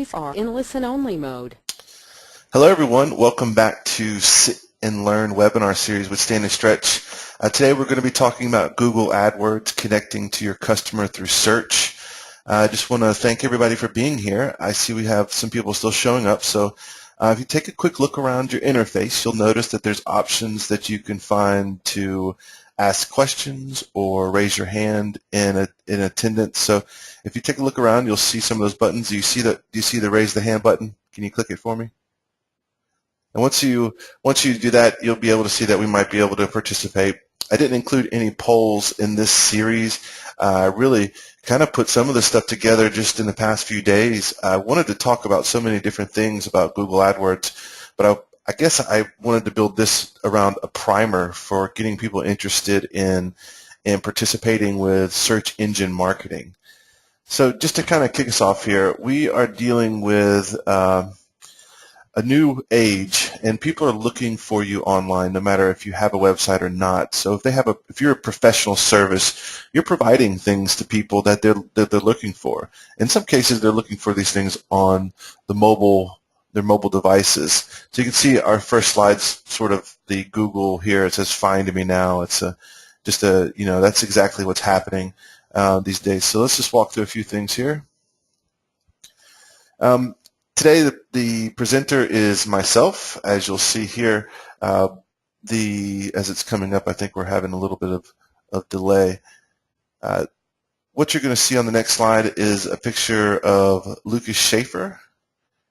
attendees are in listen-only mode. Hello everyone, welcome back to Sit and Learn webinar series with Stan and Stretch. Today we're going to be talking about Google AdWords connecting to your customer through search. I just want to thank everybody for being here. I see we have some people still showing up, so if you take a quick look around your interface, you'll notice that there's options that you can find to ask questions or raise your hand in attendance. So if you take a look around, you'll see some of those buttons. Do you see the raise the hand button? Can you click it for me? And once you do that, you'll be able to see that we might be able to participate. I didn't include any polls in this series. I really kind of put some of this stuff together just in the past few days. I wanted to talk about so many different things about Google AdWords, but I guess I wanted to build this around a primer for getting people interested in participating with search engine marketing. So just to kind of kick us off here, we are dealing with a new age, and people are looking for you online, no matter if you have a website or not. So if you're a professional service, you're providing things to people that they're looking for. In some cases, they're looking for these things on their mobile devices. So you can see our first slide's sort of the Google here. It says "Find me now." It's that's exactly what's happening these days. So let's just walk through a few things here. Today, the presenter is myself. As you'll see here, as it's coming up, I think we're having a little bit of delay. What you're going to see on the next slide is a picture of Lucas Schaefer.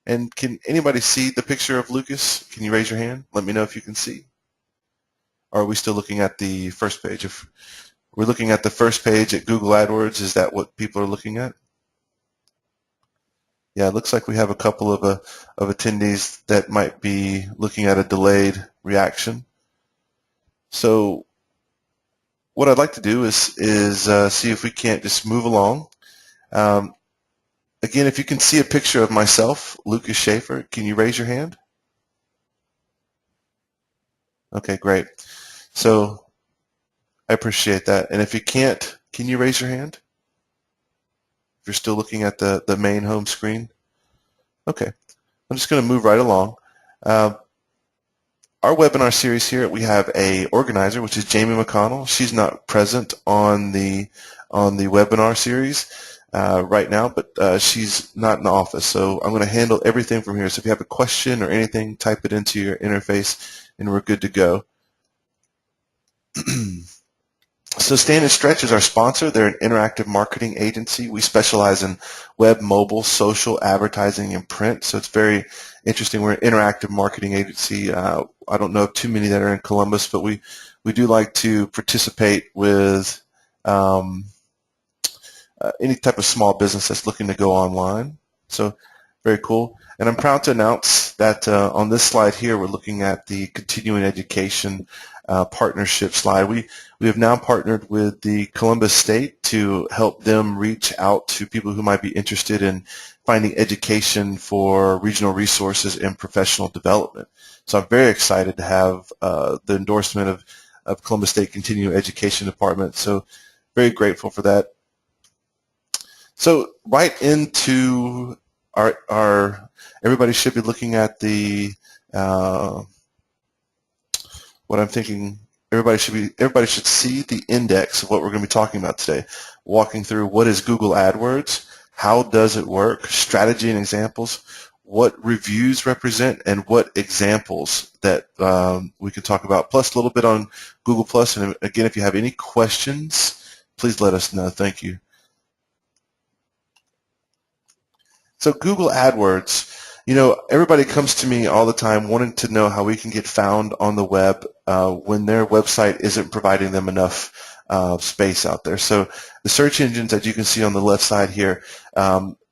And can anybody see the picture of Lucas? Can you raise your hand? Let me know if you can see. Or are we still looking at the first page? If we're looking at the first page at Google AdWords, is that what people are looking at? Yeah, it looks like we have a couple of attendees that might be looking at a delayed reaction. So what I'd like to do is see if we can't just move along. Again, if you can see a picture of myself, Lucas Schaefer, can you raise your hand? Okay, great. So I appreciate that. And if you can't, can you raise your hand? If you're still looking at the main home screen? Okay. I'm just going to move right along. Our webinar series here, we have a organizer, which is Jamie McConnell. She's not present on the webinar series right now, but she's not in the office. So I'm going to handle everything from here. So if you have a question or anything, type it into your interface, and we're good to go. So Stan and Stretch is our sponsor. They're an interactive marketing agency. We specialize in web, mobile, social, advertising, and print. So it's very interesting. We're an interactive marketing agency. I don't know of too many that are in Columbus, but we do like to participate with any type of small business that's looking to go online. So very cool. And I'm proud to announce that on this slide here, we're looking at the continuing education partnership slide. We have now partnered with the Columbus State to help them reach out to people who might be interested in finding education for regional resources and professional development. So I'm very excited to have the endorsement of Columbus State Continuing Education Department. So very grateful for that. So right into our everybody should be looking at the what I'm thinking. Everybody should see the index of what we're going to be talking about today. Walking through what is Google AdWords, how does it work, strategy and examples, what reviews represent, and what examples that we can talk about, plus a little bit on Google Plus. And again, if you have any questions, please let us know. Thank you. So Google AdWords, everybody comes to me all the time wanting to know how we can get found on the web when their website isn't providing them enough space out there. So the search engines that you can see on the left side here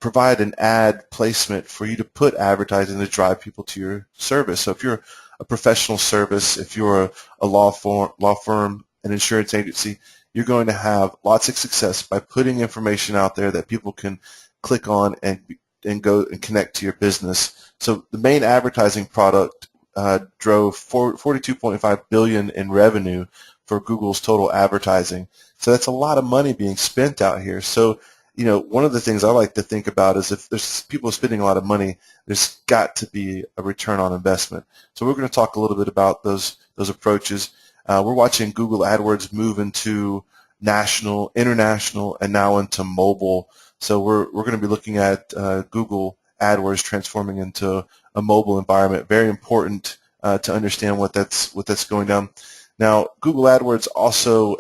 provide an ad placement for you to put advertising to drive people to your service. So if you're a professional service, if you're a law firm, an insurance agency, you're going to have lots of success by putting information out there that people can click on and go and connect to your business. So the main advertising product drove $42.5 billion in revenue for Google's total advertising. So that's a lot of money being spent out here. So one of the things I like to think about is if there's people spending a lot of money, there's got to be a return on investment. So we're going to talk a little bit about those approaches. We're watching Google AdWords move into national, international, and now into mobile. So we're going to be looking at Google AdWords transforming into a mobile environment. Very important to understand what that's going down. Now, Google AdWords also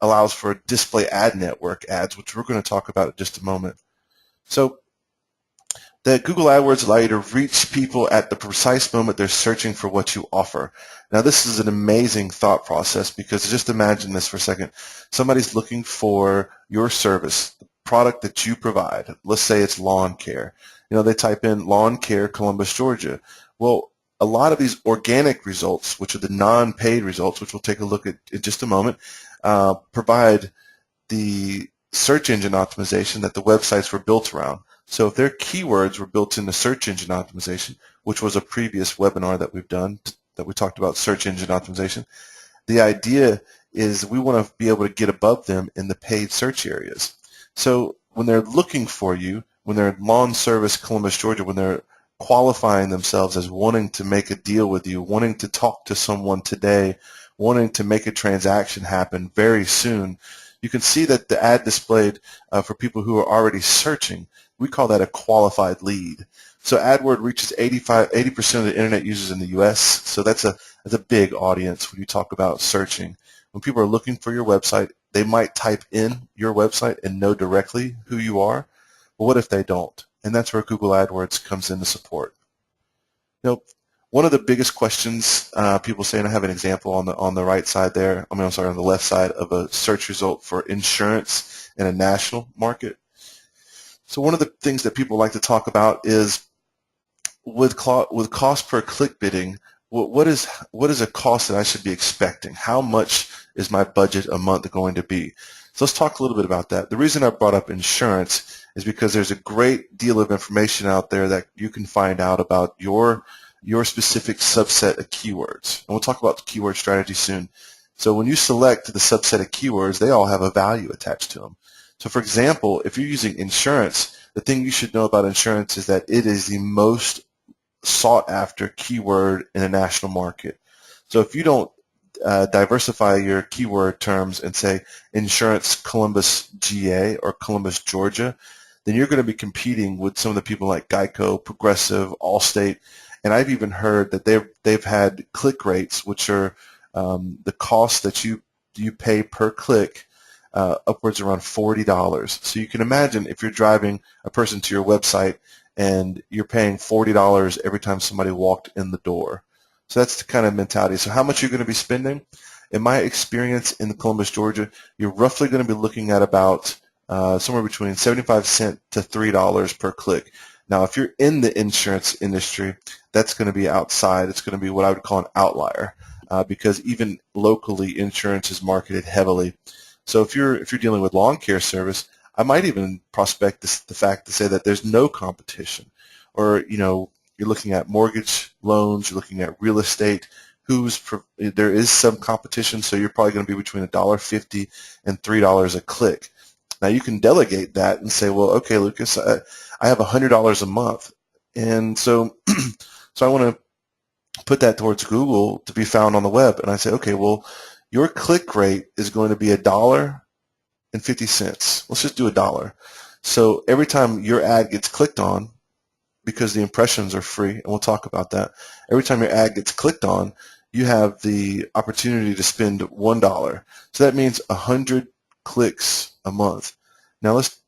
allows for display ad network ads, which we're going to talk about in just a moment. So the Google AdWords allow you to reach people at the precise moment they're searching for what you offer. Now, this is an amazing thought process because just imagine this for a second. Somebody's looking for your service, the product that you provide. Let's say it's lawn care. They type in lawn care Columbus, Georgia. Well, a lot of these organic results, which are the non-paid results, which we'll take a look at in just a moment, provide the search engine optimization that the websites were built around. So if their keywords were built into search engine optimization, which was a previous webinar that we've done, that we talked about search engine optimization, the idea is we want to be able to get above them in the paid search areas. So when they're looking for you, when they're lawn service Columbus, Georgia, when they're qualifying themselves as wanting to make a deal with you, wanting to talk to someone today, wanting to make a transaction happen very soon, you can see that the ad displayed for people who are already searching, we call that a qualified lead. So AdWords reaches 80% of the internet users in the U.S., so that's a big audience when you talk about searching. When people are looking for your website, they might type in your website and know directly who you are, but what if they don't? And that's where Google AdWords comes in to support. One of the biggest questions people say, and I have an example on the right side there, on the left side of a search result for insurance in a national market. So one of the things that people like to talk about is with cost per click bidding, what is a cost that I should be expecting? How much is my budget a month going to be? So let's talk a little bit about that. The reason I brought up insurance is because there's a great deal of information out there that you can find out about your specific subset of keywords. And we'll talk about the keyword strategy soon. So when you select the subset of keywords, they all have a value attached to them. So for example, if you're using insurance, the thing you should know about insurance is that it is the most sought after keyword in a national market. So if you don't diversify your keyword terms and say insurance Columbus, GA or Columbus, Georgia, then you're going to be competing with some of the people like Geico, Progressive, Allstate, and I've even heard that they've had click rates, which are the cost that you pay per click, upwards around $40. So you can imagine if you're driving a person to your website and you're paying $40 every time somebody walked in the door. So that's the kind of mentality. So how much you're going to be spending? In my experience in Columbus, Georgia, you're roughly going to be looking at about somewhere between 75 cents to $3 per click. Now, if you're in the insurance industry, that's going to be outside. It's going to be what I would call an outlier because even locally, insurance is marketed heavily. So if you're dealing with lawn care service, I might even prospect the fact to say that there's no competition, or you're looking at mortgage loans, you're looking at real estate. There is some competition, so you're probably going to be between $1.50 and $3 a click. Now you can delegate that and say, well, okay, Lucas, I have $100 a month, and so I want to put that towards Google to be found on the web. And I say, okay, well, your click rate is going to be $1.50. Let's just do $1. So every time your ad gets clicked on, because the impressions are free, and we'll talk about that, every time your ad gets clicked on, you have the opportunity to spend $1. So that means 100 clicks a month. Now let's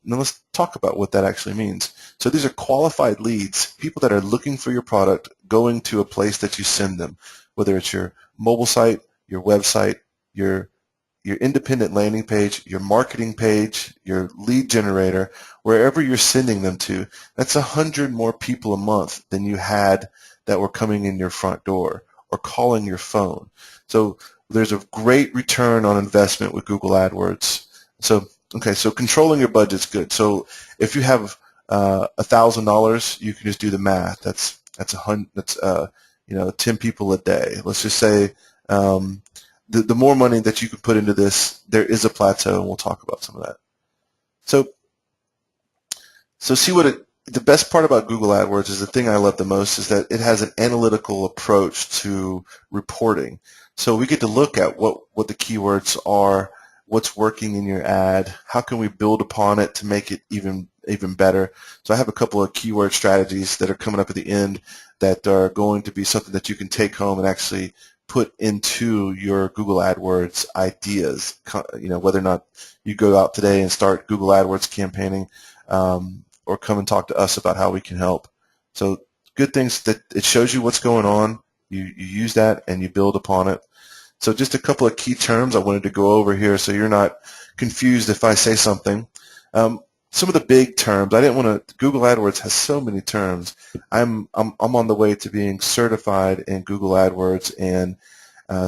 talk about what that actually means. So these are qualified leads, people that are looking for your product, going to a place that you send them, whether it's your mobile site, your website, your independent landing page, your marketing page, your lead generator, wherever you're sending them to. That's 100 more people a month than you had that were coming in your front door or calling your phone. So there's a great return on investment with Google AdWords. So controlling your budget's good. So if you have $1,000, you can just do the math. That's 10 people a day. Let's just say the more money that you can put into this, there is a plateau, and we'll talk about some of that. So So see what the best part about Google AdWords is the thing I love the most is that it has an analytical approach to reporting. So we get to look at what the keywords are, what's working in your ad, how can we build upon it to make it even better. So I have a couple of keyword strategies that are coming up at the end that are going to be something that you can take home and actually put into your Google AdWords ideas. Whether or not you go out today and start Google AdWords campaigning, or come and talk to us about how we can help. So good things that it shows you what's going on. You use that and you build upon it. So just a couple of key terms I wanted to go over here so you're not confused if I say something. Some of the big terms, I didn't want to, Google AdWords has so many terms. I'm on the way to being certified in Google AdWords and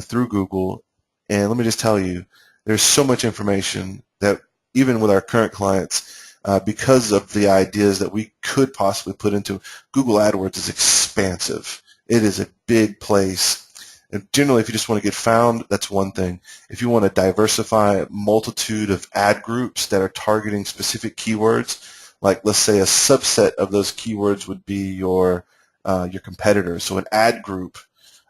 through Google. And let me just tell you, there's so much information that even with our current clients, because of the ideas that we could possibly put into Google AdWords is expansive. It is a big place. And generally, if you just want to get found, that's one thing. If you want to diversify a multitude of ad groups that are targeting specific keywords, like let's say a subset of those keywords would be your competitors. So an ad group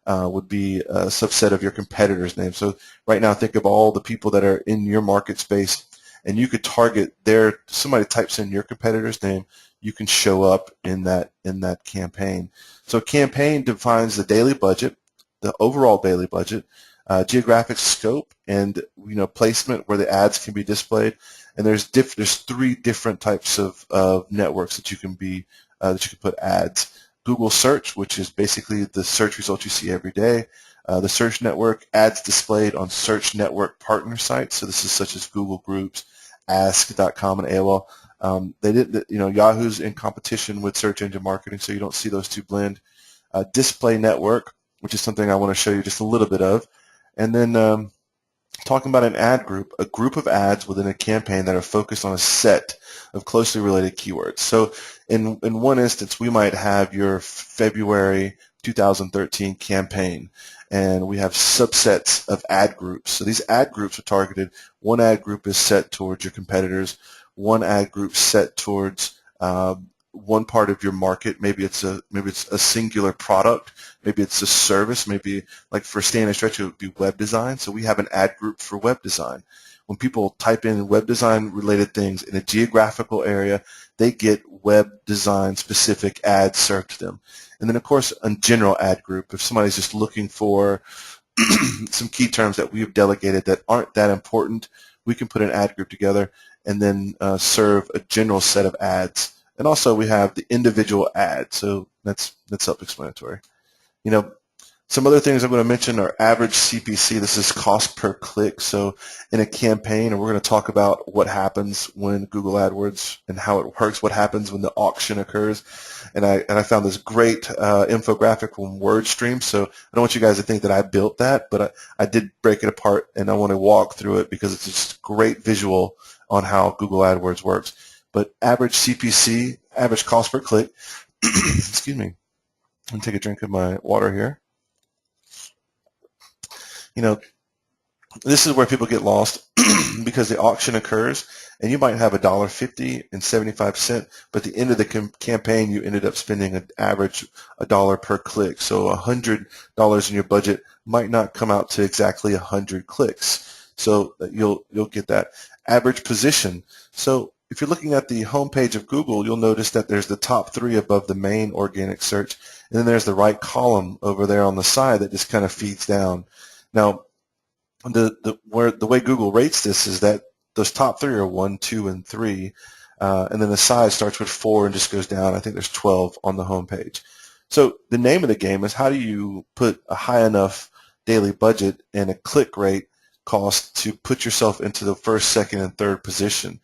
would be a subset of your competitor's name. So right now, think of all the people that are in your market space, and you could target somebody types in your competitor's name, you can show up in that campaign. So campaign defines the daily budget, the overall daily budget, geographic scope, and placement where the ads can be displayed. And there's 3 different types of networks that you can put ads. Google Search, which is basically the search results you see every day. The search network, ads displayed on search network partner sites. So this is such as Google Groups, Ask.com, and AOL. Yahoo's in competition with search engine marketing, so you don't see those two blend. Display network, which is something I want to show you just a little bit of. And then talking about an ad group, a group of ads within a campaign that are focused on a set of closely related keywords. So in one instance, we might have your February 2013 campaign, and we have subsets of ad groups. So these ad groups are targeted. One ad group is set towards your competitors. One ad group set towards one part of your market. Maybe it's a singular product. Maybe it's a service. Maybe like for Stand and Stretch, it would be web design. So we have an ad group for web design. When people type in web design related things in a geographical area, they get web design specific ads served to them. And then of course a general ad group, if somebody's just looking for some key terms that we've delegated that aren't that important, we can put an ad group together and then serve a general set of ads. And also we have the individual ad, so that's self-explanatory. Some other things I'm going to mention are average CPC. This is cost per click. So in a campaign, and we're going to talk about what happens when Google AdWords and how it works, what happens when the auction occurs. And I found this great infographic from WordStream. So I don't want you guys to think that I built that, but I did break it apart, and I want to walk through it because it's just a great visual on how Google AdWords works. But average CPC, average cost per click, excuse me, let me take a drink of my water here. This is where people get lost because the auction occurs, and you might have $1.50 and 75 cents, but at the end of the campaign, you ended up spending an average $1 per click. So $100 in your budget might not come out to exactly 100 clicks. So you'll get that. Average position. So if you're looking at the homepage of Google, you'll notice that there's the top 3 above the main organic search, and then there's the right column over there on the side that just kind of feeds down. Now, the way Google rates this is that those top 3 are 1, 2, and 3, and then the size starts with 4 and just goes down. I think there's 12 on the homepage. So the name of the game is how do you put a high enough daily budget and a click rate cost to put yourself into the first, second, and third position.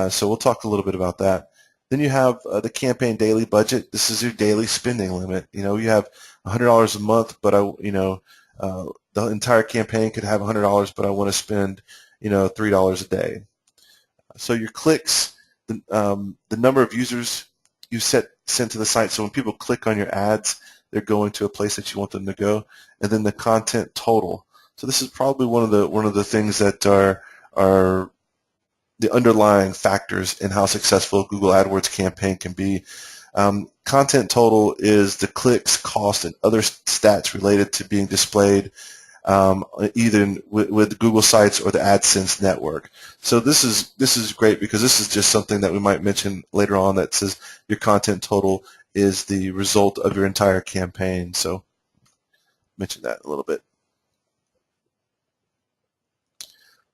So we'll talk a little bit about that. Then you have the campaign daily budget. This is your daily spending limit. You have $100 a month, but the entire campaign could have $100, but I want to spend $3 a day. So your clicks, the number of users you sent to the site. So when people click on your ads, they're going to a place that you want them to go. And then the content total. So this is probably one of the things that are the underlying factors in how successful a Google AdWords campaign can be. Content total is the clicks, cost, and other stats related to being displayed either with Google Sites or the AdSense network. So this is great because this is just something that we might mention later on that says your content total is the result of your entire campaign. So mention that a little bit.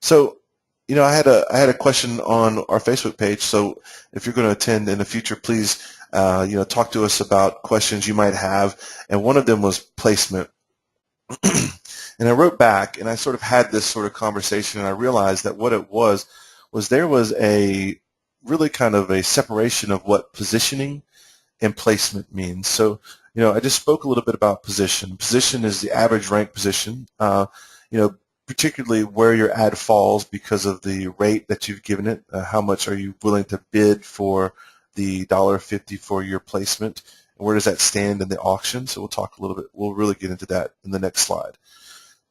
So, I had a question on our Facebook page. So if you're going to attend in the future, please talk to us about questions you might have. And one of them was placement. And I wrote back and I sort of had this sort of conversation, and I realized that what it was there was a really kind of a separation of what positioning and placement means. So, I just spoke a little bit about position. Position is the average rank position, particularly where your ad falls because of the rate that you've given it. How much are you willing to bid for the $1.50 for your placement? And where does that stand in the auction? So we'll talk a little bit, we'll really get into that in the next slide.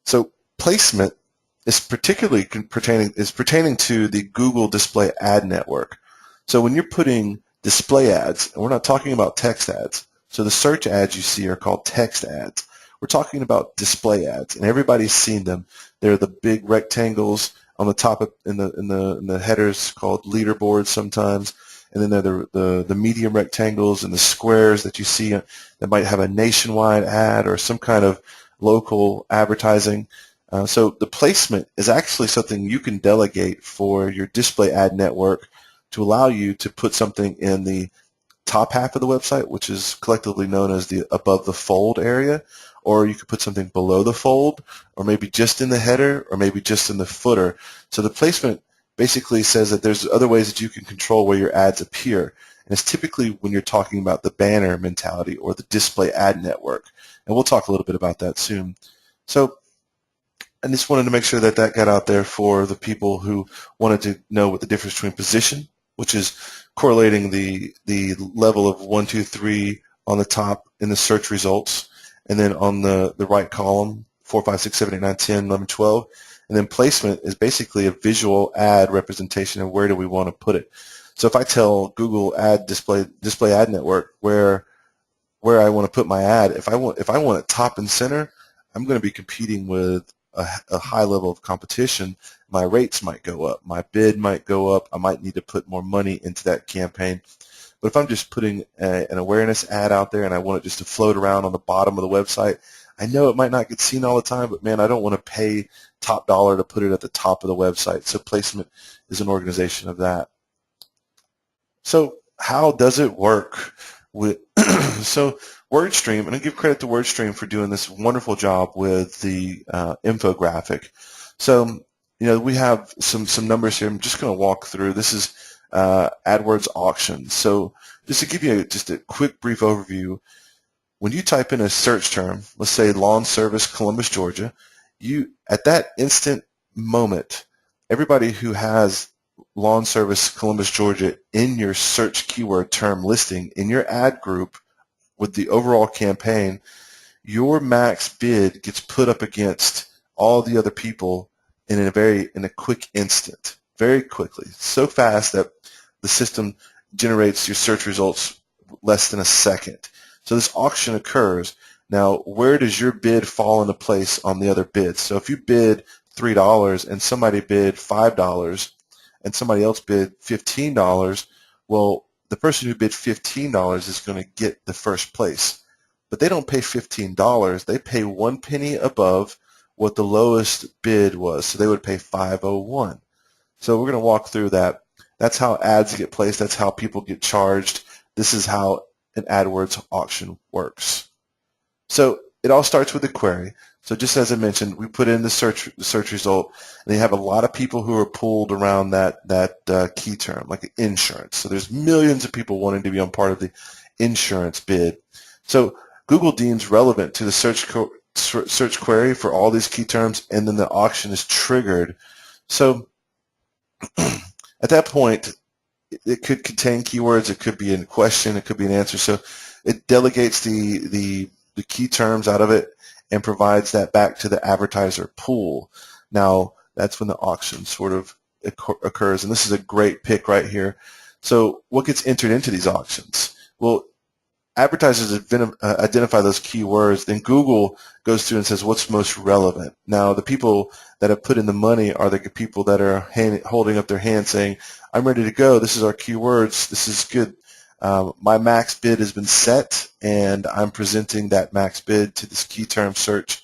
So placement is particularly pertaining to the Google Display Ad Network. So when you're putting display ads, and we're not talking about text ads, so the search ads you see are called text ads. We're talking about display ads, and everybody's seen them. They're the big rectangles on the top of, in the headers called leaderboards sometimes, and then they're the medium rectangles and the squares that you see that might have a nationwide ad or some kind of local advertising. So the placement is actually something you can delegate for your display ad network to allow you to put something in the top half of the website, which is collectively known as the above the fold area, or you could put something below the fold, or maybe just in the header, or maybe just in the footer. So the placement basically says that there's other ways that you can control where your ads appear. And it's typically when you're talking about the banner mentality or the display ad network. And we'll talk a little bit about that soon. So I just wanted to make sure that that got out there for the people who wanted to know what the difference between position, which is correlating the level of 1, 2, 3 on the top in the search results, and then on the right column, 4, 5, 6, 7, 8, 9, 10, 11, 12. And then placement is basically a visual ad representation of where do we want to put it. So if I tell Google Ad Display Ad Network where I want to put my ad, if I want it top and center, I'm going to be competing with a high level of competition. My rates might go up, my bid might go up, I might need to put more money into that campaign. But if I'm just putting an awareness ad out there and I want it just to float around on the bottom of the website, I know it might not get seen all the time, but man, I don't want to pay top dollar to put it at the top of the website. So placement is an organization of that. So how does it work? So WordStream, and I give credit to WordStream for doing this wonderful job with the infographic. So, we have some numbers here. I'm just going to walk through. This is AdWords Auction. So just to give you just a quick brief overview, when you type in a search term, let's say lawn service Columbus, Georgia, at that instant moment, everybody who has lawn service Columbus, Georgia in your search keyword term listing in your ad group with the overall campaign, your max bid gets put up against all the other people in a quick instant, very quickly, so fast that the system generates your search results less than a second. So this auction occurs. Now, where does your bid fall into place on the other bids? So if you bid $3 and somebody bid $5 and somebody else bid $15, well, the person who bid $15 is going to get the first place. But they don't pay $15. They pay 1 penny above what the lowest bid was. So they would pay $5.01. So we're going to walk through that. That's how ads get placed. That's how people get charged. This is how an AdWords auction works. So it all starts with a query. So just as I mentioned, we put in the search result, and you have a lot of people who are pulled around that key term, like insurance. So there's millions of people wanting to be on part of the insurance bid. So Google deems relevant to the search query for all these key terms, and then the auction is triggered. So at that point, it could contain keywords. It could be a question. It could be an answer. So it delegates the key terms out of it and provides that back to the advertiser pool. Now, that's when the auction sort of occurs, and this is a great pick right here. So what gets entered into these auctions? Well, advertisers identify those keywords, then Google goes through and says what's most relevant. Now, the people that have put in the money are the people that are holding up their hand saying, I'm ready to go, this is our keywords, this is good. My max bid has been set, and I'm presenting that max bid to this key term search.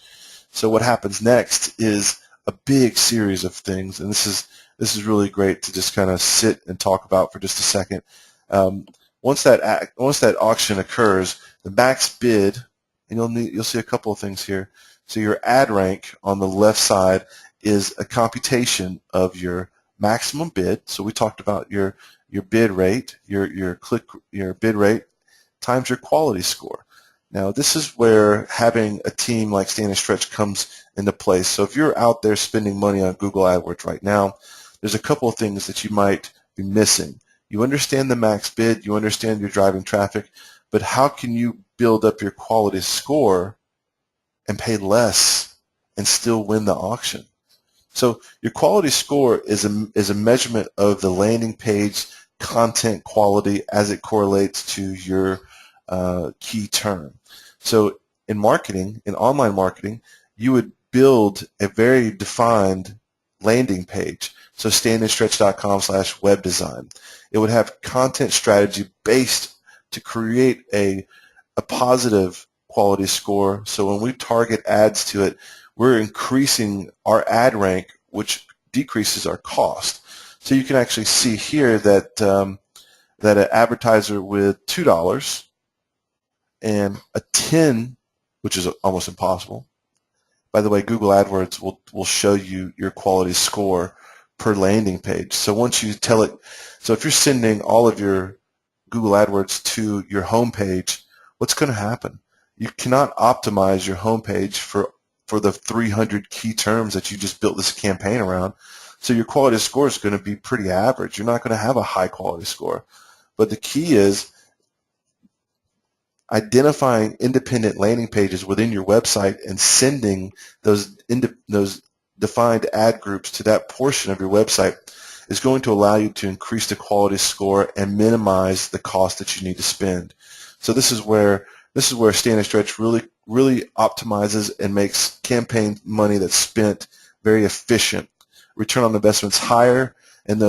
So what happens next is a big series of things, and this is really great to just kind of sit and talk about for just a second. Once that auction occurs, the max bid, and you'll see a couple of things here. So your ad rank on the left side is a computation of your maximum bid. So we talked about your bid rate, your bid rate times your quality score. Now this is where having a team like Stand and Stretch comes into place. So if you're out there spending money on Google AdWords right now, there's a couple of things that you might be missing. You understand the max bid, you understand you're driving traffic, but how can you build up your quality score and pay less and still win the auction? So your quality score is a measurement of the landing page content quality as it correlates to your key term. So in marketing, in online marketing, you would build a very defined landing page. So standandstretch.com/web design. It would have content strategy based to create a positive quality score. So when we target ads to it, we're increasing our ad rank, which decreases our cost. So you can actually see here that that an advertiser with $2 and a 10, which is almost impossible. By the way, Google AdWords will show you your quality score per landing page. So once you tell it, so if you're sending all of your Google AdWords to your home page, what's going to happen? You cannot optimize your home page for the 300 key terms that you just built this campaign around. So your quality score is going to be pretty average. You're not going to have a high quality score. But the key is identifying independent landing pages within your website and sending those defined ad groups to that portion of your website is going to allow you to increase the quality score and minimize the cost that you need to spend. So this is where Stand and Stretch really optimizes and makes campaign money that's spent very efficient. Return on investment's higher, and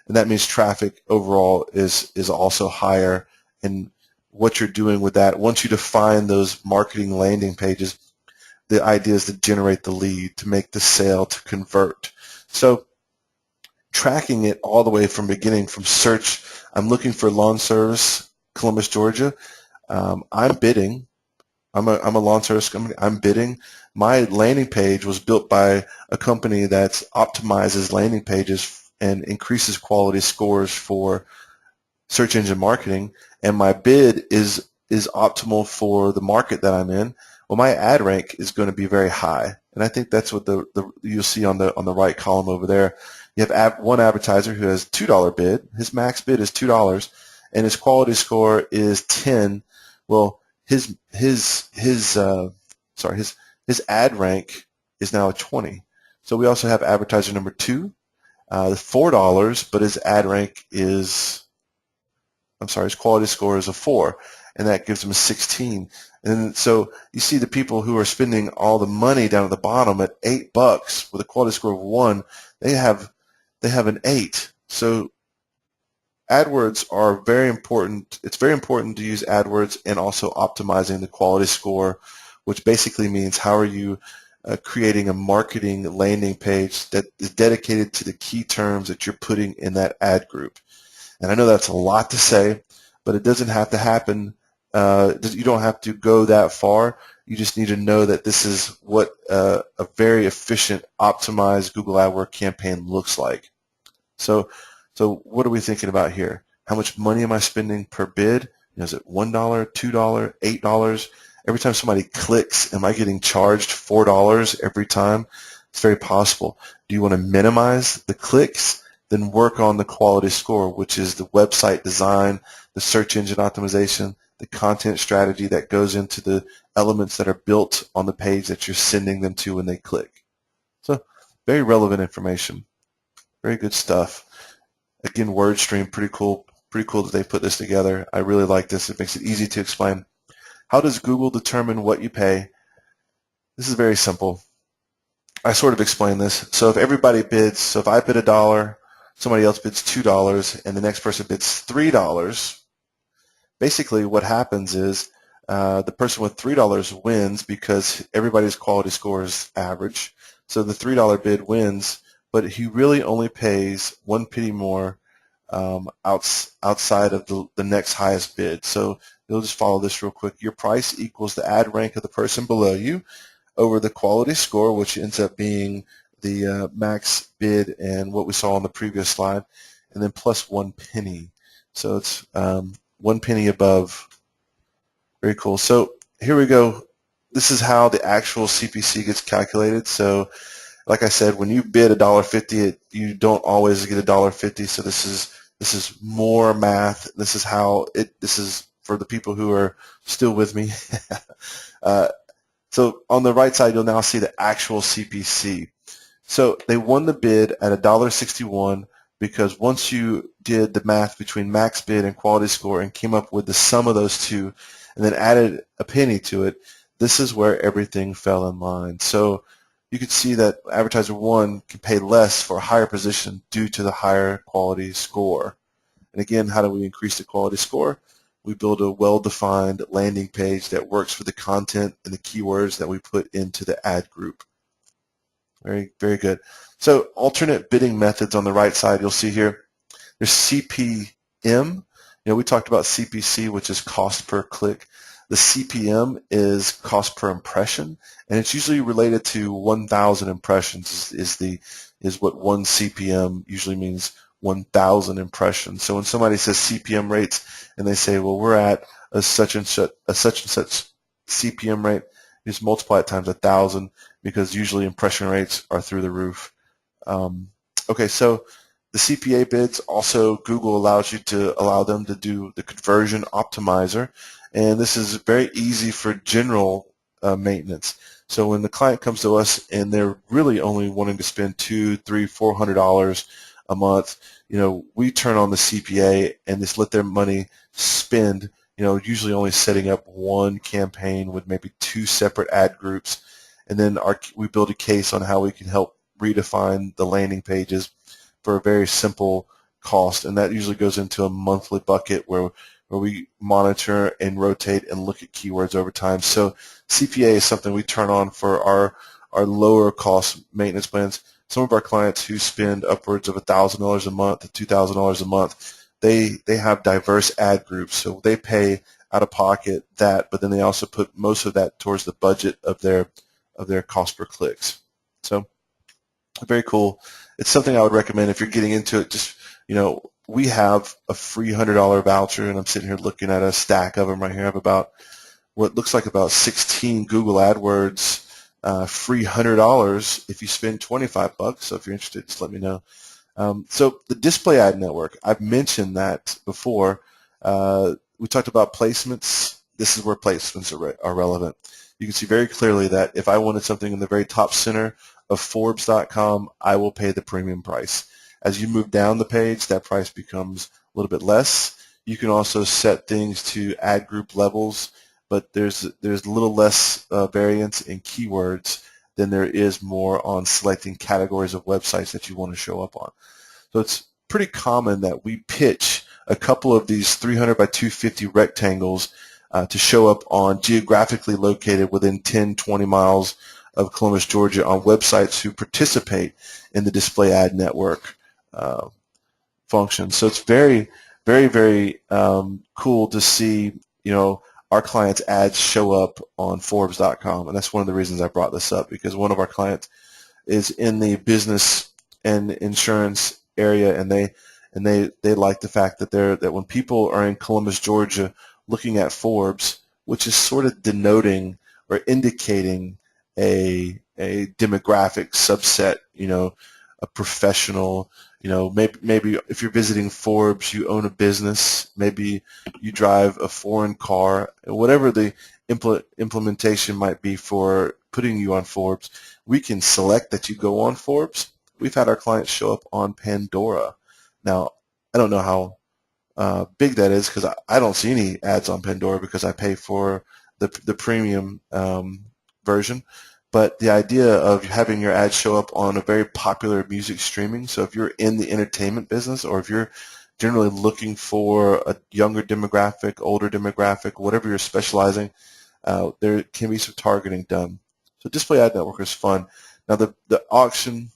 that means traffic overall is also higher. And what you're doing with that, once you define those marketing landing pages, the idea is to generate the lead, to make the sale, to convert. So tracking it all the way from beginning, from search, I'm looking for lawn service, Columbus, Georgia. I'm bidding. I'm a lawn service company. I'm bidding. My landing page was built by a company that optimizes landing pages and increases quality scores for search engine marketing, and my bid is optimal for the market that I'm in. Well, my ad rank is going to be very high, and I think that's what you'll see on the right column over there. You have one advertiser who has $2 bid. His max bid is $2, and his quality score is 10. Well, his ad rank is now a 20. So we also have advertiser number 2, $4, but his ad rank is, his quality score is a 4, and that gives him a 16. And so you see the people who are spending all the money down at the bottom at $8 with a quality score of 1, they have an 8. So AdWords are very important. It's very important to use AdWords and also optimizing the quality score, which basically means how are you creating a marketing landing page that is dedicated to the key terms that you're putting in that ad group. And I know that's a lot to say, but it doesn't have to happen. You don't have to go that far. You just need to know that this is what a very efficient, optimized Google AdWords campaign looks like. So what are we thinking about here? How much money am I spending per bid? Is it $1, $2, $8? Every time somebody clicks, am I getting charged $4 every time? It's very possible. Do you want to minimize the clicks? Then work on the quality score, which is the website design, the search engine optimization, the content strategy that goes into the elements that are built on the page that you're sending them to when they click. So very relevant information. Very good stuff. Again, WordStream, pretty cool. Pretty cool that they put this together. I really like this. It makes it easy to explain. How does Google determine what you pay? This is very simple. I sort of explained this. So if everybody bids, so if I bid $1, somebody else bids $2, and the next person bids $3, basically what happens is the person with $3 wins because everybody's quality score is average. So the $3 bid wins, but he really only pays 1 penny more outside of the next highest bid. So you'll just follow this real quick. Your price equals the ad rank of the person below you over the quality score, which ends up being the max bid and what we saw on the previous slide, and then plus 1 penny. So it's 1 penny above. Very cool. So here we go. This is how the actual CPC gets calculated. So like I said, when you bid $1.50, you don't always get $1.50. So this is more math. This is how this is for the people who are still with me. So on the right side, you'll now see the actual CPC. So they won the bid at $1.61 because once you did the math between max bid and quality score and came up with the sum of those two and then added a penny to it, this is where everything fell in line. So you could see that advertiser 1 can pay less for a higher position due to the higher quality score. And again, how do we increase the quality score? We build a well-defined landing page that works for the content and the keywords that we put into the ad group. Very, very good. So alternate bidding methods on the right side, you'll see here. There's CPM. You know, we talked about CPC, which is cost per click. The CPM is cost per impression, and it's usually related to 1,000 impressions is what 1 CPM usually means. 1,000 impressions. So when somebody says CPM rates and they say, well, we're at a such and such CPM rate, you just multiply it times 1,000 because usually impression rates are through the roof. Okay, so the CPA bids also Google allows you to allow them to do the conversion optimizer, and this is very easy for general maintenance. So when the client comes to us and they're really only wanting to spend $200, $300, $400 a month, you know, we turn on the CPA and just let their money spend, you know, usually only setting up 1 campaign with maybe 2 separate ad groups, and then we build a case on how we can help redefine the landing pages for a very simple cost, and that usually goes into a monthly bucket where we monitor and rotate and look at keywords over time. So CPA is something we turn on for our lower cost maintenance plans. Some of our clients who spend upwards of $1,000 a month to $2,000 a month, they have diverse ad groups, so they pay out of pocket that, but then they also put most of that towards the budget of their cost per clicks. So very cool. It's something I would recommend if you're getting into it. Just, you know, we have a free $100 voucher, and I'm sitting here looking at a stack of them right here. I have about what looks like about 16 Google AdWords free $100 if you spend $25. So if you're interested, just let me know. So the display ad network, I've mentioned that before. We talked about placements. This is where placements are relevant. You can see very clearly that if I wanted something in the very top center of Forbes.com, I will pay the premium price. As you move down the page, that price becomes a little bit less. You can also set things to ad group levels, but there's a little less variance in keywords than there is more on selecting categories of websites that you want to show up on. So it's pretty common that we pitch a couple of these 300 by 250 rectangles to show up on geographically located within 10, 20 miles of Columbus, Georgia, on websites who participate in the display ad network function. So it's very, very, very cool to see, you know, our clients' ads show up on Forbes.com, and that's one of the reasons I brought this up, because one of our clients is in the business and insurance area, and they like the fact that when people are in Columbus, Georgia, looking at Forbes, which is sort of denoting or indicating a demographic subset, you know, a professional, you know, maybe if you're visiting Forbes, you own a business, maybe you drive a foreign car, whatever the implementation might be for putting you on Forbes, we can select that you go on Forbes, we've had our clients show up on Pandora. Now, I don't know how big that is because I don't see any ads on Pandora because I pay for the premium version. But the idea of having your ads show up on a very popular music streaming, so if you're in the entertainment business or if you're generally looking for a younger demographic, older demographic, whatever you're specializing, there can be some targeting done. So Display Ad Network is fun. Now the auction,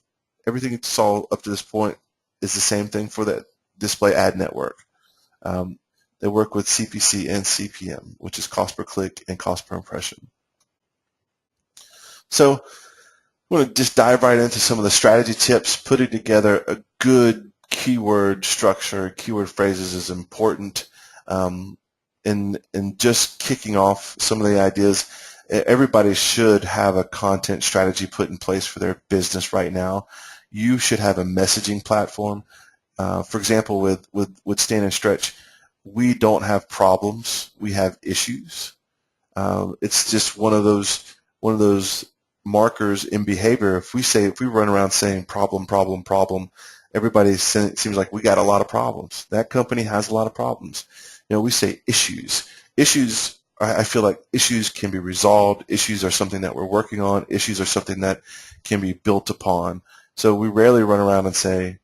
everything you saw up to this point is the same thing for the Display Ad Network. They work with CPC and CPM, which is cost per click and cost per impression. So I'm going to just dive right into some of the strategy tips. Putting together a good keyword structure, keyword phrases is important. In just kicking off some of the ideas, everybody should have a content strategy put in place for their business right now. You should have a messaging platform. For example, with Stand and Stretch, we don't have problems. We have issues. It's just one of those markers in behavior. If we run around saying problem, problem, problem, everybody seems like we got a lot of problems. That company has a lot of problems. We say issues. Issues, I feel like issues can be resolved. Issues are something that we're working on. Issues are something that can be built upon. So we rarely run around and say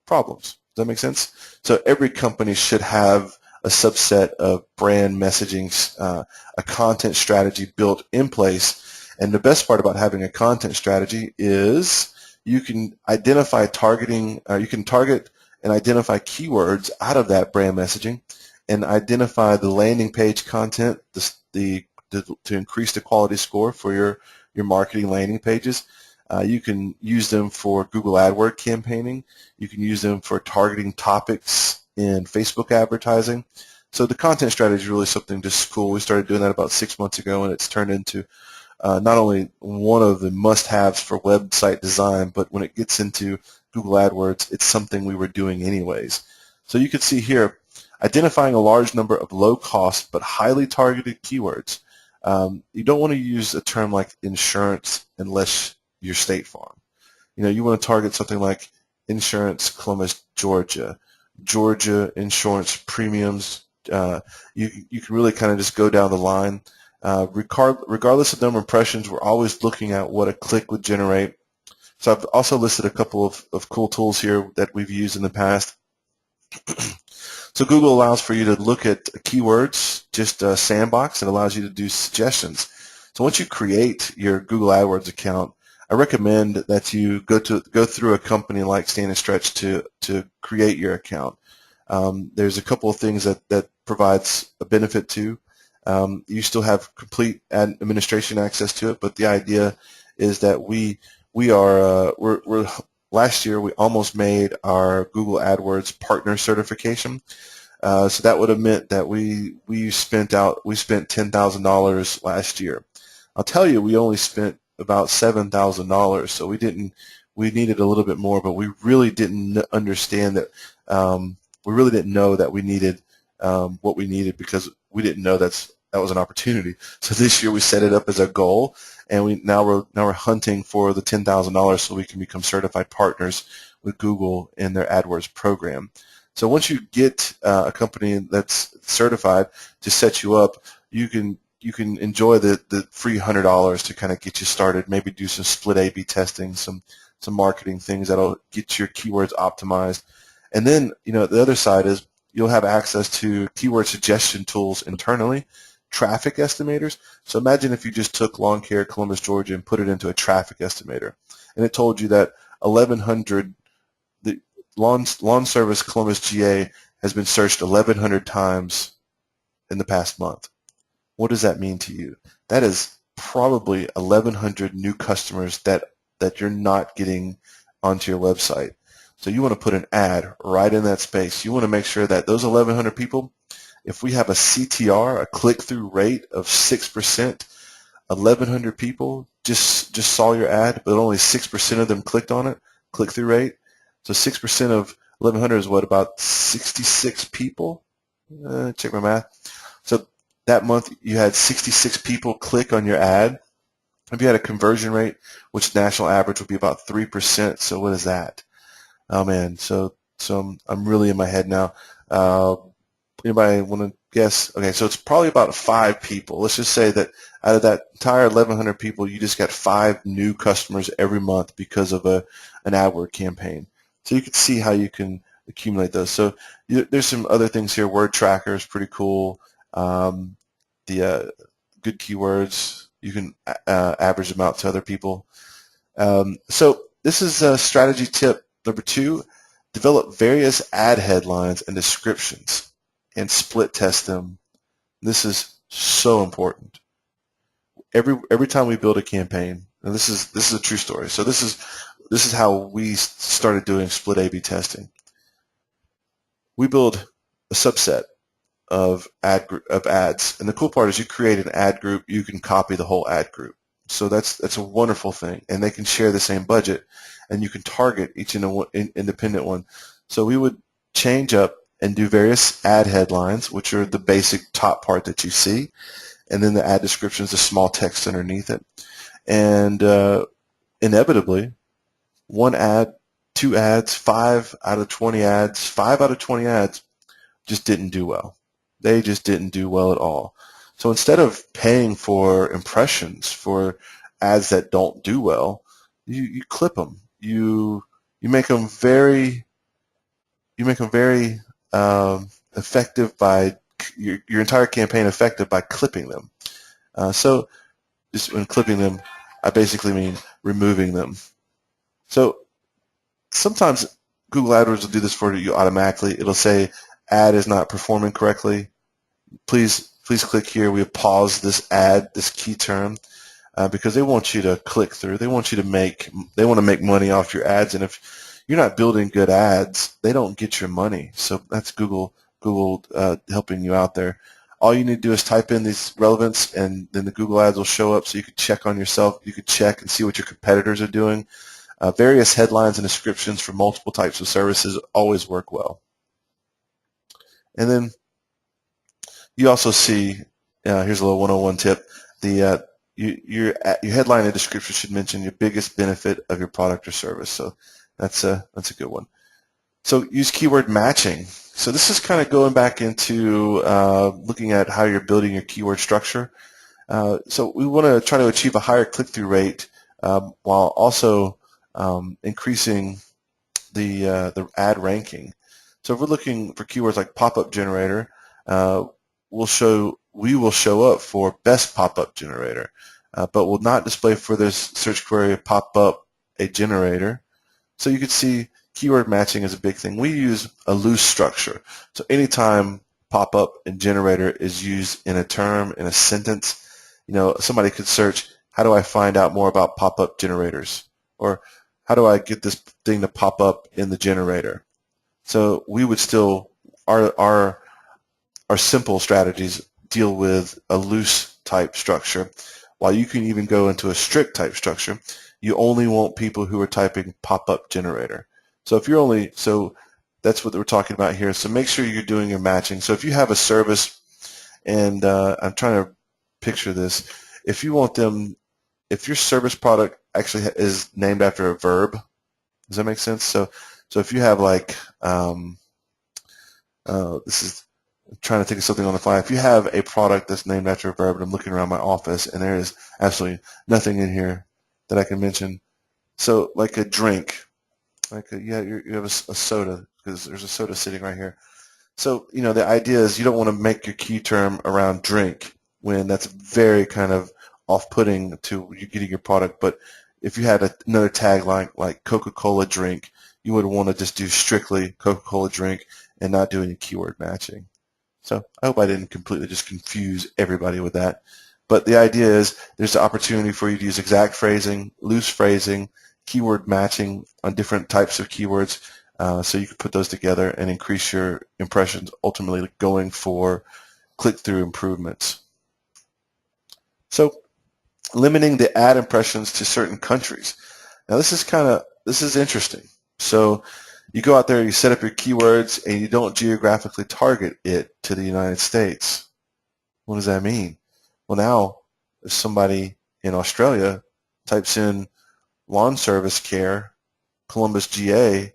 problems. Does that make sense? So every company should have a subset of brand messaging, a content strategy built in place. And the best part about having a content strategy is you can identify you can target and identify keywords out of that brand messaging and identify the landing page content to increase the quality score for your marketing landing pages. You can use them for Google AdWords campaigning. You can use them for targeting topics in Facebook advertising. So the content strategy is really something just cool. We started doing that about 6 months ago, and it's turned into not only one of the must-haves for website design, but when it gets into Google AdWords, it's something we were doing anyways. So you can see here, identifying a large number of low-cost but highly targeted keywords. You don't want to use a term like insurance unless you're State Farm. You want to target something like insurance Columbus, Georgia, Georgia insurance premiums. You can really kind of just go down the line. Regardless of number of impressions, we're always looking at what a click would generate. So I've also listed a couple of cool tools here that we've used in the past. So Google allows for you to look at keywords, just a sandbox. It allows you to do suggestions. So once you create your Google AdWords account, I recommend that you go through a company like Stand and Stretch to create your account. There's a couple of things that provides a benefit to. You still have complete administration access to it, but the idea is that last year we almost made our Google AdWords partner certification. So that would have meant that we spent $10,000 last year. I'll tell you, we only spent about $7,000, so we needed a little bit more, but we really didn't understand that. We really didn't know that we needed what we needed because we didn't know that was an opportunity. So this year we set it up as a goal, and now we're hunting for the $10,000 so we can become certified partners with Google in their AdWords program. So once you get a company that's certified to set you up, you can enjoy the free $100 to kind of get you started. Maybe do some split A/B testing, some marketing things that'll get your keywords optimized. And then the other side is you'll have access to keyword suggestion tools internally, traffic estimators. So imagine if you just took lawn care Columbus, Georgia, and put it into a traffic estimator, and it told you that 1,100 the lawn service Columbus, GA has been searched 1,100 times in the past month. What does that mean to you? That is probably 1,100 new customers that you're not getting onto your website. So you want to put an ad right in that space. You want to make sure that those 1,100 people, if we have a CTR, a click-through rate of 6%, 1,100 people just saw your ad, but only 6% of them clicked on it, click-through rate. So 6% of 1,100 is what, about 66 people? Check my math. So that month you had 66 people click on your ad. If you had a conversion rate, which national average would be about 3%, so what is that? Oh man, so I'm really in my head now. Anybody want to guess? Okay, so it's probably about 5 people. Let's just say that out of that entire 1,100 people, you just got 5 new customers every month because of an AdWord campaign. So you can see how you can accumulate those. So there's some other things here. Word tracker is pretty cool. The good keywords, you can average them out to other people. So this is strategy tip number 2. Develop various ad headlines and descriptions and split test them. This is so important. Every time we build a campaign, and this is a true story. So this is how we started doing split A/B testing. We build a subset of ads, and the cool part is you create an ad group, you can copy the whole ad group. So that's a wonderful thing, and they can share the same budget, and you can target each independent one. So we would change up and do various ad headlines, which are the basic top part that you see, and then the ad descriptions, the small text underneath it. And inevitably, 1 ad, 2 ads, 5 out of 20 ads, 5 out of 20 ads just didn't do well. They just didn't do well at all. So instead of paying for impressions for ads that don't do well, you clip them. You make them very effective by your entire campaign effective by clipping them. So just when clipping them, I basically mean removing them. So sometimes Google AdWords will do this for you automatically. It'll say ad is not performing correctly. Please click here. We have paused this ad, this key term, because they want you to click through. They want to make money off your ads, and if you're not building good ads, they don't get your money. So that's Google helping you out there. All you need to do is type in these relevance, and then the Google ads will show up, so you can check on yourself. You can check and see what your competitors are doing. Various headlines and descriptions for multiple types of services always work well. And then you also see, here's a little 101 tip, your headline and description should mention your biggest benefit of your product or service. So that's a good one. So use keyword matching. So this is kind of going back into looking at how you're building your keyword structure. So we want to try to achieve a higher click-through rate while also increasing the ad ranking. So if we're looking for keywords like pop-up generator, we will show up for best pop-up generator, but will not display for this search query pop-up a generator. So you can see keyword matching is a big thing. We use a loose structure. So anytime pop-up and generator is used in a term, in a sentence, somebody could search, how do I find out more about pop-up generators? Or how do I get this thing to pop up in the generator? So we would still, our simple strategies deal with a loose type structure, while you can even go into a strict type structure. You only want people who are typing pop-up generator. So that's what we're talking about here. So make sure you're doing your matching. So if you have a service, and I'm trying to picture this, if your service product actually is named after a verb, does that make sense? So if you have like, I'm trying to think of something on the fly. If you have a product that's named after a verb, and I'm looking around my office, and there is absolutely nothing in here that I can mention. So like a drink, you have a soda, because there's a soda sitting right here. So the idea is you don't want to make your key term around drink when that's very kind of off-putting to you getting your product. But if you had another tagline like Coca-Cola drink, you would want to just do strictly Coca-Cola drink and not do any keyword matching. So I hope I didn't completely just confuse everybody with that. But the idea is there's the opportunity for you to use exact phrasing, loose phrasing, keyword matching on different types of keywords, so you can put those together and increase your impressions, ultimately going for click-through improvements. So limiting the ad impressions to certain countries. Now this is interesting. So you go out there, you set up your keywords, and you don't geographically target it to the United States. What does that mean? Well, now if somebody in Australia types in lawn service care, Columbus, GA,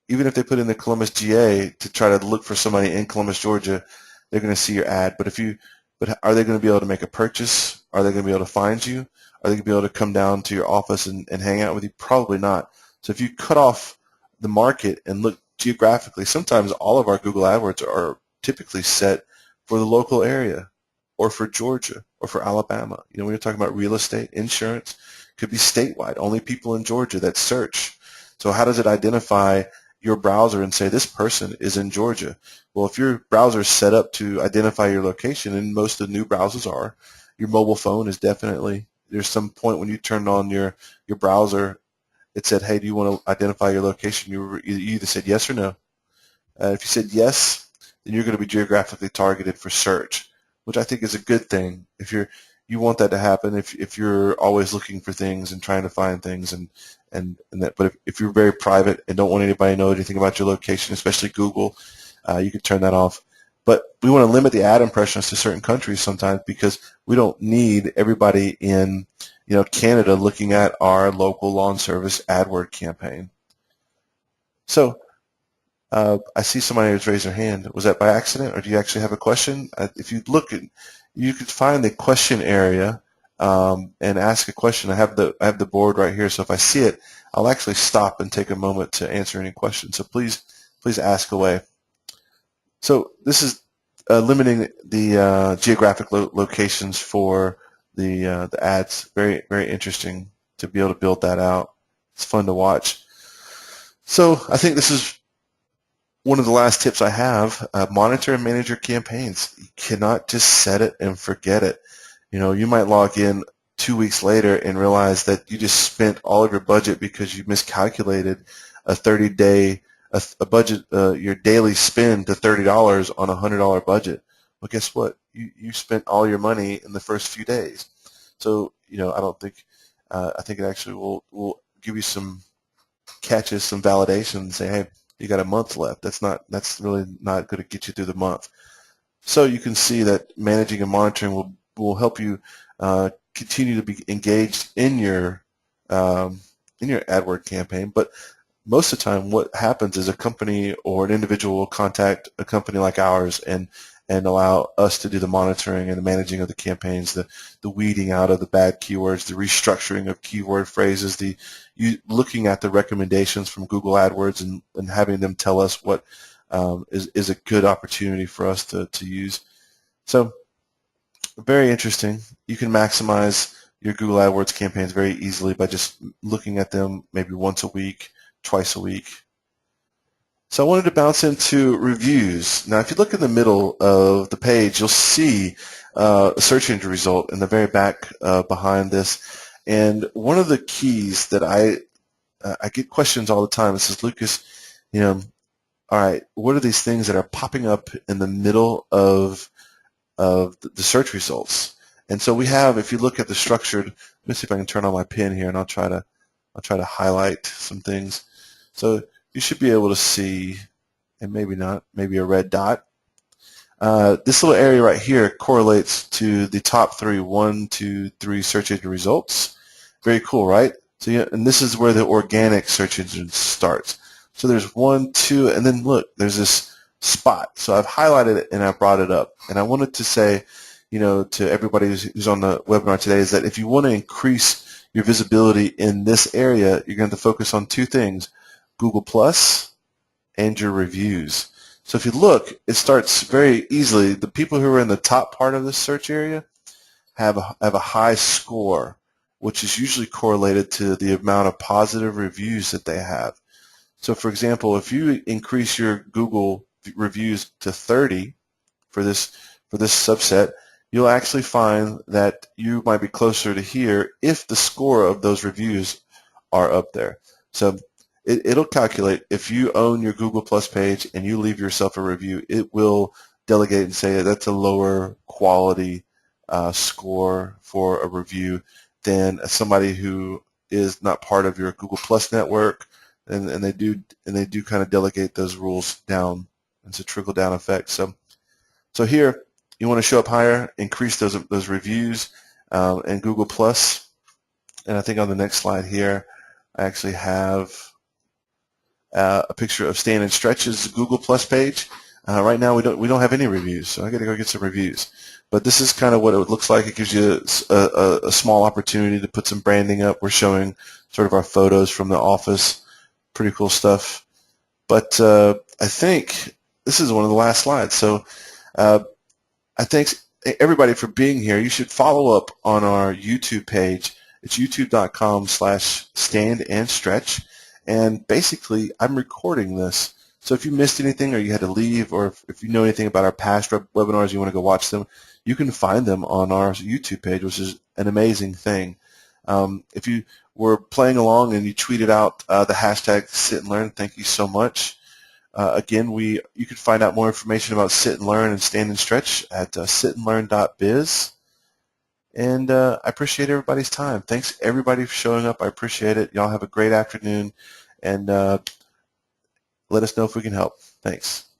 even if they put in the Columbus, GA to try to look for somebody in Columbus, Georgia, they're going to see your ad. But are they going to be able to make a purchase? Are they going to be able to find you? Are they going to be able to come down to your office and hang out with you? Probably not. So if you cut off the market and look geographically, sometimes all of our Google AdWords are typically set for the local area or for Georgia or for Alabama. When you're talking about real estate, insurance, could be statewide, only people in Georgia that search. So how does it identify your browser and say this person is in Georgia? Well, if your browser is set up to identify your location, and most of the new browsers are, your mobile phone is definitely, there's some point when you turned on your browser, it said, hey, do you want to identify your location? You either said yes or no. If you said yes, then you're going to be geographically targeted for search, which I think is a good thing. If you want that to happen, if you're always looking for things and trying to find things and that, but if you're very private and don't want anybody to know anything about your location, especially Google, you can turn that off. But we want to limit the ad impressions to certain countries sometimes because we don't need everybody in Canada looking at our local lawn service AdWord campaign. So I see somebody who's raised their hand. Was that by accident, or do you actually have a question? If you look at, you could find the question area and ask a question. I have the board right here, so if I see it, I'll actually stop and take a moment to answer any questions. So please ask away. So this is limiting the geographic locations for the ads. Very, very interesting to be able to build that out. It's fun to watch. So I think this is one of the last tips I have. Monitor and manage your campaigns. You cannot just set it and forget it. You might log in 2 weeks later and realize that you just spent all of your budget because you miscalculated a 30-day a budget, your daily spend to $30 on a $100 budget. Well, guess what? You spent all your money in the first few days. So I don't think I think it actually will give you some catches, some validation, and say, hey, you got a month left. That's really not going to get you through the month. So you can see that managing and monitoring will help you continue to be engaged in your AdWord campaign. But most of the time what happens is a company or an individual will contact a company like ours and allow us to do the monitoring and the managing of the campaigns, the weeding out of the bad keywords, the restructuring of keyword phrases, looking at the recommendations from Google AdWords and having them tell us what is a good opportunity for us to use. So very interesting. You can maximize your Google AdWords campaigns very easily by just looking at them maybe once a week, twice a week. So I wanted to bounce into reviews. Now, if you look in the middle of the page, you'll see a search engine result in the very back behind this. And one of the keys that I get questions all the time. It says, Lucas, all right, what are these things that are popping up in the middle of the search results? And so we have, if you look at the structured, let me see if I can turn on my pen here, and I'll try to highlight some things. So you should be able to see, and maybe not, maybe a red dot. This little area right here correlates to the top 1, 2, 3 search engine results. Very cool, right? So and this is where the organic search engine starts. So there's 1, 2, and then look, there's this spot. So I've highlighted it and I brought it up. And I wanted to say, to everybody who's on the webinar today, is that if you want to increase your visibility in this area, you're going to focus on 2 things: Google Plus and your reviews. So if you look, it starts very easily. The people who are in the top part of this search area have a high score, which is usually correlated to the amount of positive reviews that they have. So for example, if you increase your Google reviews to 30 for this subset, you'll actually find that you might be closer to here if the score of those reviews are up there. So it'll calculate. If you own your Google Plus page and you leave yourself a review, it will delegate and say that's a lower quality score for a review than somebody who is not part of your Google Plus network, and they do kind of delegate those rules down. It's a trickle down effect. So here you want to show up higher, increase those reviews. and Google Plus. And I think on the next slide here, I actually have a picture of Stand and Stretch's Google Plus page. Right now we don't have any reviews, so I got to go get some reviews. But this is kind of what it looks like. It gives you a small opportunity to put some branding up. We're showing sort of our photos from the office. Pretty cool stuff. But I think this is one of the last slides. So I thank everybody for being here. You should follow up on our YouTube page. It's youtube.com/standandstretch. And basically, I'm recording this. So if you missed anything or you had to leave, or if you know anything about our past webinars, you want to go watch them, you can find them on our YouTube page, which is an amazing thing. If you were playing along and you tweeted out the hashtag Sit and Learn, thank you so much. Again, you can find out more information about Sit and Learn and Stand and Stretch at sitandlearn.biz. And I appreciate everybody's time. Thanks, everybody, for showing up. I appreciate it. Y'all have a great afternoon, and let us know if we can help. Thanks.